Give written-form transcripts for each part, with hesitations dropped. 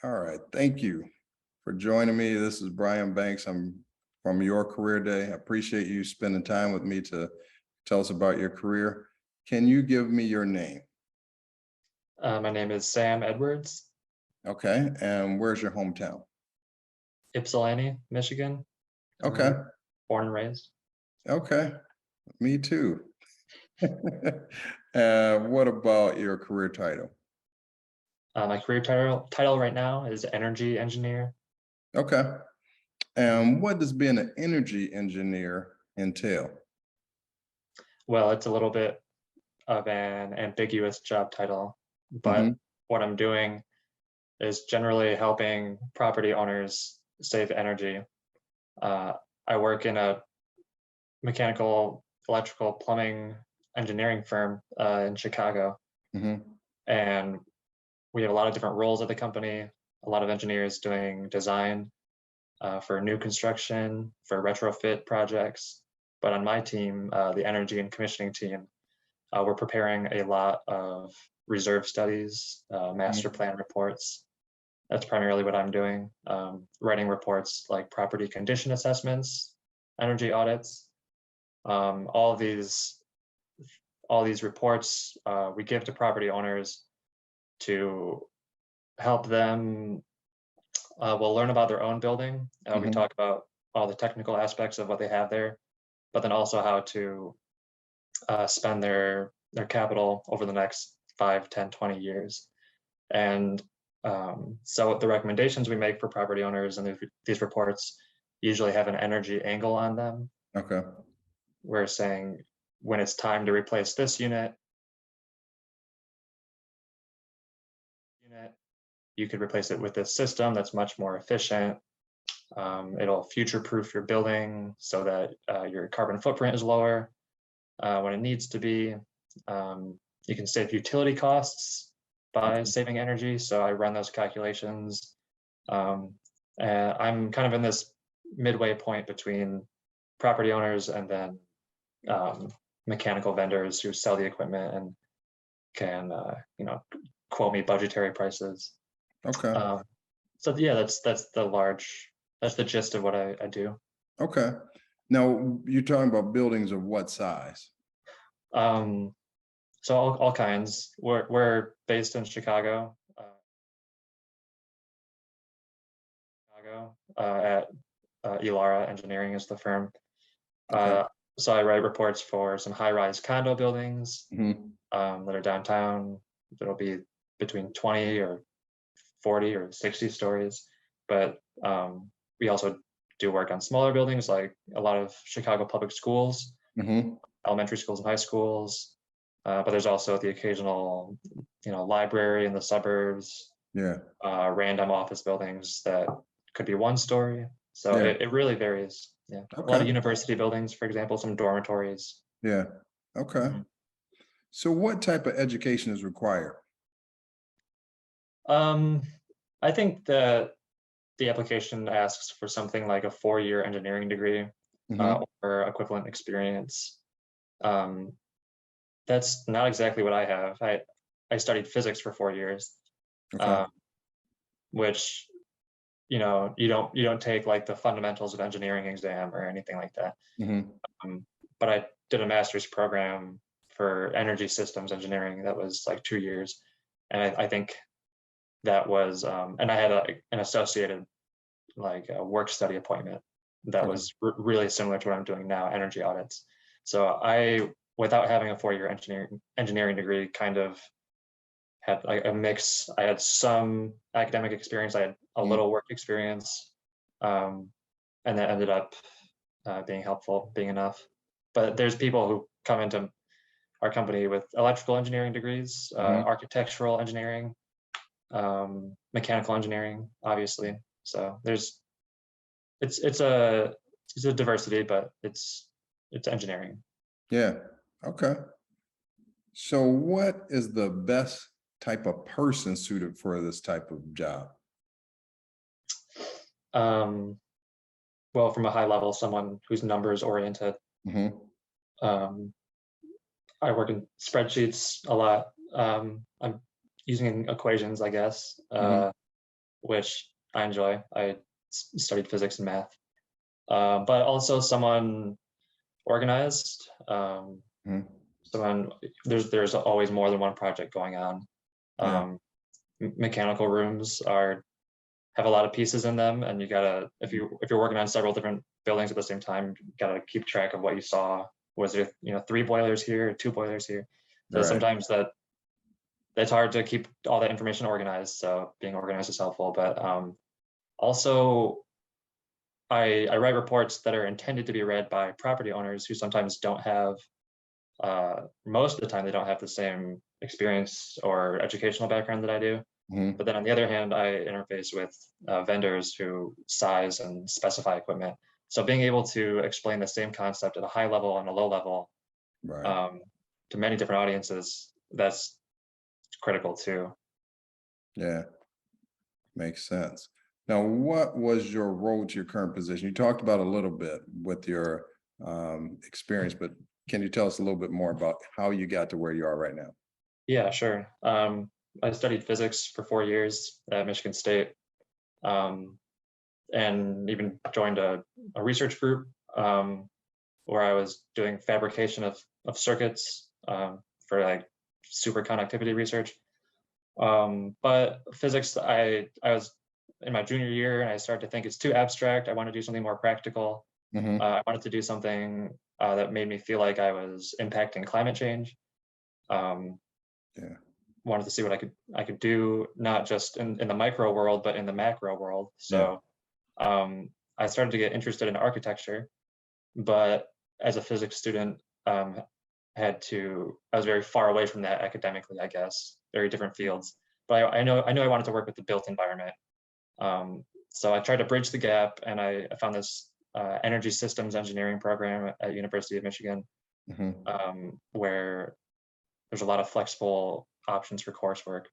All right, thank you for joining me. This is Brian Banks. I'm from Your Career Day. I appreciate you spending time with me to tell us about your career. Can you give me your name? My name is Sam Edwards, Okay, and where's your hometown? Ypsilanti, Michigan. Okay, Born and raised. okay, me too. What about your career title? My career title right now is energy engineer. Okay, and what does being an energy engineer entail? Well, it's a little bit of an ambiguous job title, but Mhm. what I'm doing is generally helping property owners save energy. I work in a mechanical, electrical, plumbing engineering firm in Chicago, Mhm. and we have a lot of different roles at the company, a lot of engineers doing design for new construction, for retrofit projects. But on my team, the energy and commissioning team, we're preparing a lot of reserve studies, master Mhm. plan reports. That's primarily what I'm doing. Writing reports like property condition assessments, energy audits. All these reports we give to property owners to help them will learn about their own building. We Mhm. talk about all the technical aspects of what they have there, but then also how to spend their capital over the next 5, 10, 20 years. And so the recommendations we make for property owners and these reports usually have an energy angle on them. Okay. We're saying when it's time to replace this unit, you could replace it with this system that's much more efficient. It'll future-proof your building so that your carbon footprint is lower when it needs to be. You can save utility costs by saving energy. So I run those calculations. And I'm kind of in this midway point between property owners and then mechanical vendors who sell the equipment and can, quote me budgetary prices. Okay. So yeah, that's the gist of what I do. Okay. Now you're talking about buildings of what size? Um, so all kinds. We're based in Chicago, at Elara Engineering is the firm. Okay. So I write reports for some high-rise condo buildings Mhm. that are downtown. That'll be between 20 or 40 or 60 stories. But we also do work on smaller buildings, like a lot of Chicago public schools, Mhm. elementary schools and high schools. But there's also the occasional, library in the suburbs, Yeah. random office buildings that could be one story. So Yeah. it really varies. Yeah, a lot of Okay. university buildings, for example, some dormitories. Yeah. Okay. Mhm. So what type of education is required? Um, I think that the application asks for something like a 4-year engineering degree Mhm. or equivalent experience. Um, that's not exactly what I have. I studied physics for 4 years, Okay. um, which you don't take like the fundamentals of engineering exam or anything like that. Mhm. Um, but I did a master's program for energy systems engineering that was like 2 years, and I think that was and I had an associated like a work study appointment that Okay. was really similar to what I'm doing now, energy audits. So I, without having a 4-year engineering degree, kind of had like a mix. I had some academic experience, I had a Mhm. little work experience, um, and that ended up being helpful, being enough. But there's people who come into our company with electrical engineering degrees, Mhm. architectural engineering, mechanical engineering, obviously. So it's it's a it's a diversity, but it's engineering. Yeah. Okay. So what is the best type of person suited for this type of job? Um, well, from a high level, someone who's numbers oriented. Mhm. Um, I work in spreadsheets a lot. I'm using equations, I guess, Mhm. which I enjoy. I studied physics and math, but also someone organized. Mhm. Someone there's always more than one project going on. Yeah, Mechanical rooms have a lot of pieces in them, and you gotta if you're working on several different buildings at the same time, you gotta keep track of what you saw. Was there 3 boilers here, 2 boilers here? So right. sometimes that's hard to keep all that information organized. So being organized is helpful, but also I write reports that are intended to be read by property owners who sometimes don't have most of the time they don't have the same experience or educational background that I do. Mhm. But then on the other hand, I interface with vendors who size and specify equipment. So being able to explain the same concept at a high level and a low level Right. um, to many different audiences, that's critical too. Yeah, makes sense. Now, what was your role to your current position? You talked about a little bit with your experience, but can you tell us a little bit more about how you got to where you are right now? Yeah, sure. I studied physics for 4 years at Michigan State, um, and even joined a research group where I was doing fabrication of circuits for like superconductivity research. But physics, I was in my junior year and I started to think it's too abstract. I want to do something more practical. Hmm. I wanted to do something that made me feel like I was impacting climate change. Um, Yeah. Wanted to see what I could do, not just in the micro world, but in the macro world. Yeah. So I started to get interested in architecture, but as a physics student, um, I was very far away from that academically, I guess, very different fields. But I knew I wanted to work with the built environment. So I tried to bridge the gap, and I found this energy systems engineering program at University of Michigan, Hmm. where there's a lot of flexible options for coursework.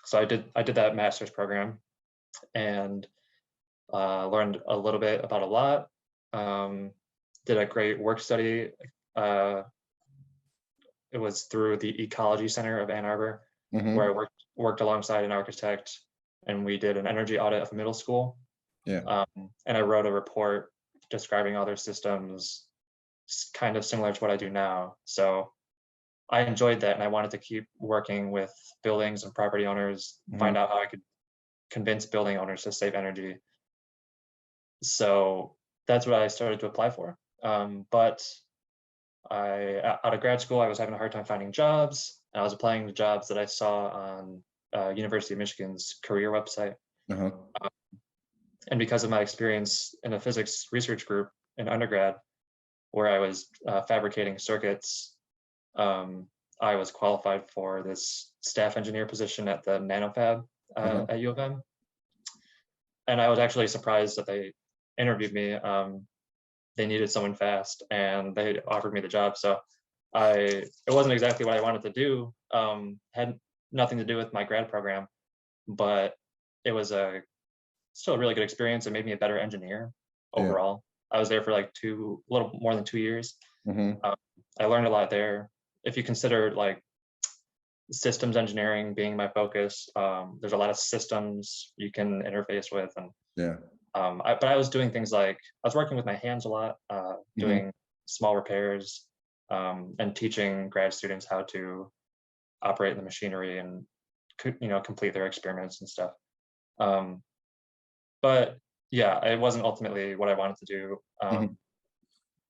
So I did that master's program and learned a little bit about a lot. Um, did a great work study. Uh, it was through the Ecology Center of Ann Arbor, where I Hmm. worked alongside an architect, and we did an energy audit of a middle school. Yeah. And I wrote a report describing all their systems, kind of similar to what I do now. So I enjoyed that, and I wanted to keep working with buildings and property owners, Hmm. find out how I could convince building owners to save energy. So that's what I started to apply for. But out of grad school, I was having a hard time finding jobs. And I was applying to jobs that I saw on University of Michigan's career website. Uh-huh. And because of my experience in a physics research group in undergrad, where I was fabricating circuits, um, I was qualified for this staff engineer position at the NanoFab Uh-huh. at U of M. And I was actually surprised that they interviewed me. They needed someone fast, and they offered me the job. So it wasn't exactly what I wanted to do. Had nothing to do with my grad program, but it was still a really good experience. It made me a better engineer Yeah. overall. I was there for like a little more than 2 years. Hmm. Um, I learned a lot there. If you consider like systems engineering being my focus, there's a lot of systems you can interface with, and Yeah. but I was doing things like I was working with my hands a lot, Hmm. doing small repairs, and teaching grad students how to operate the machinery and complete their experiments and stuff. Um, but yeah, it wasn't ultimately what I wanted to do. Hmm.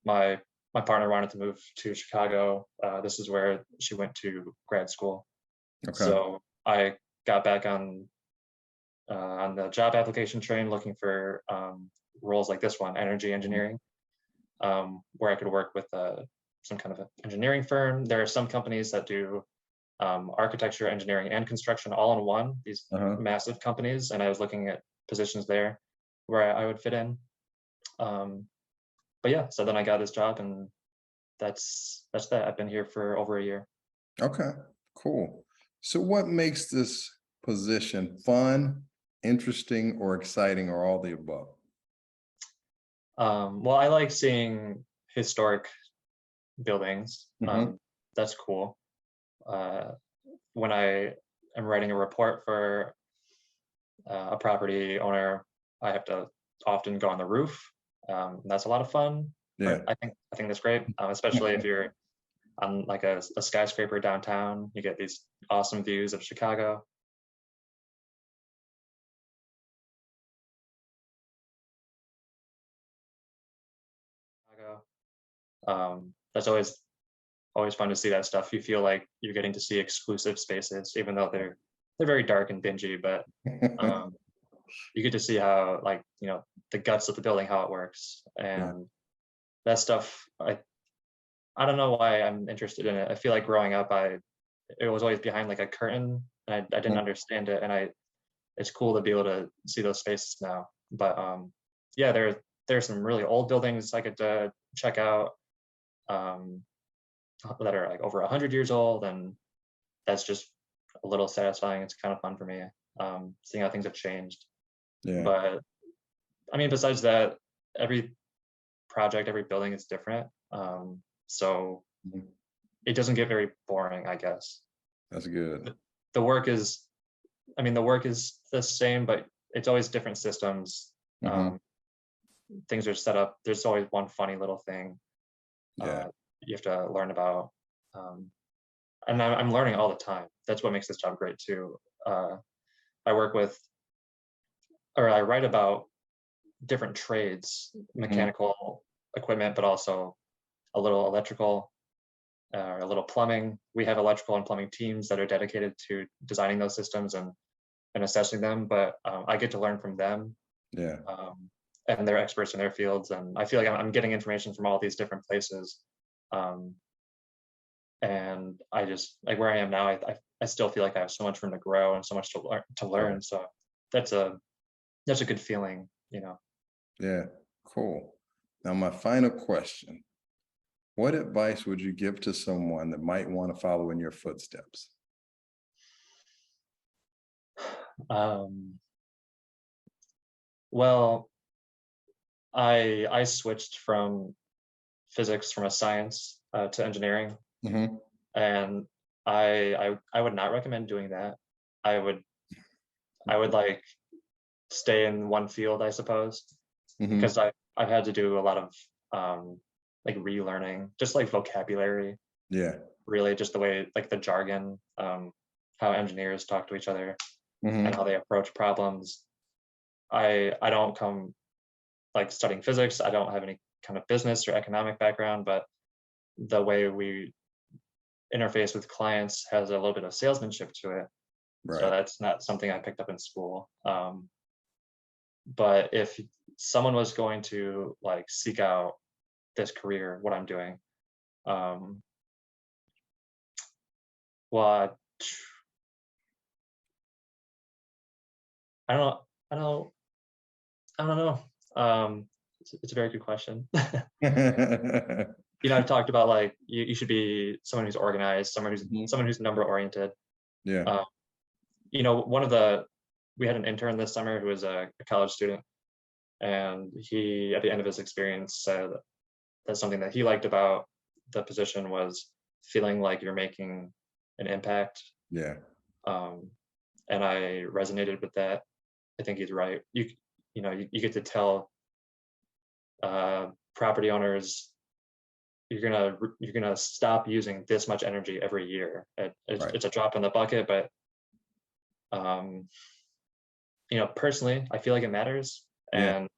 My my partner wanted to move to Chicago. This is where she went to grad school. Okay. So I got back on the job application train looking for roles like this one, energy Mhm. engineering, where I could work with some kind of an engineering firm. There are some companies that do architecture, engineering, and construction all in one, these Uh-huh. massive companies. And I was looking at positions there where I would fit in. Um, but yeah, so then I got this job, and that's that. I've been here for over a year. Okay. Cool. So what makes this position fun, interesting, or exciting, or all the above? Well, I like seeing historic buildings. Hmm. That's cool. Uh, when I am writing a report for a property owner, I have to often go on the roof. And that's a lot of fun. Yeah. I think that's great, especially if you're on like a skyscraper downtown. You get these awesome views of Chicago. That's always fun to see that stuff. You feel like you're getting to see exclusive spaces, even though they're very dark and dingy, but you get to see how, like, the guts of the building, how it works. And that stuff, I don't know why I'm interested in it. I feel like growing up, it was always behind like a curtain, and I didn't understand it. And it's cool to be able to see those spaces now. But yeah, there's some really old buildings I could check out that are like over 100 years old, and that's just a little satisfying. It's kind of fun for me, seeing how things have changed. Yeah. But I mean, besides that, every project, every building is different. So Mhm. it doesn't get very boring, I guess. That's good. The work is, the work is the same, but it's always different systems. Mhm. Things are set up. There's always one funny little thing Yeah. you have to learn about. And I'm learning all the time. That's what makes this job great too. I work with, or I write about different trades, mechanical equipment, but also a little electrical, a little plumbing. We have electrical and plumbing teams that are dedicated to designing those systems and assessing them, but I get to learn from them. Yeah. And they're experts in their fields, and I feel like I'm getting information from all these different places. And I just, like, where I am now, I still feel like I have so much room to grow and so much to learn. So that's a good feeling. Yeah. Cool. Now, my final question. What advice would you give to someone that might want to follow in your footsteps? Well, I switched from physics, from a science to engineering, Mm-hmm. and I would not recommend doing that. I would like stay in one field, I suppose, Mm-hmm. because I've had to do a lot of like relearning, just like vocabulary, Yeah. really just the way, like, the jargon, how engineers talk to each other and Mm-hmm. how they approach problems. I don't come like studying physics. I don't have any kind of business or economic background, but the way we interface with clients has a little bit of salesmanship to it. So Right. that's not something I picked up in school. But if someone was going to like seek out this career, what I'm doing, well, I don't know. I don't. I don't know. It's a very good question. I've talked about, like, you should be someone who's organized, someone who's number oriented. Yeah. Um, we had an intern this summer who was a college student, and he, at the end of his experience, said that something that he liked about the position was feeling like you're making an impact. Yeah. And I resonated with that. I think he's right. You get to tell property owners, you're gonna stop using this much energy every year. Right. It's a drop in the bucket, but personally, I feel like it matters. Yeah. And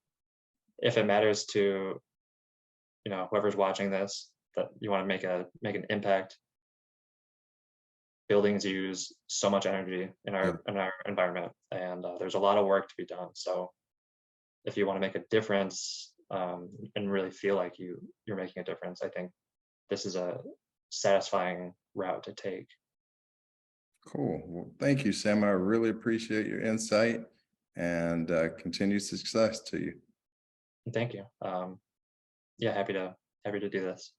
if it matters to whoever's watching this, that you want to make an impact. Buildings use so much energy in our environment, and there's a lot of work to be done. So if you want to make a difference, and really feel like you're making a difference, I think this is a satisfying route to take. Cool. Well, thank you, Sam. I really appreciate your insight, and continued success to you. Thank you. Yeah, happy to do this.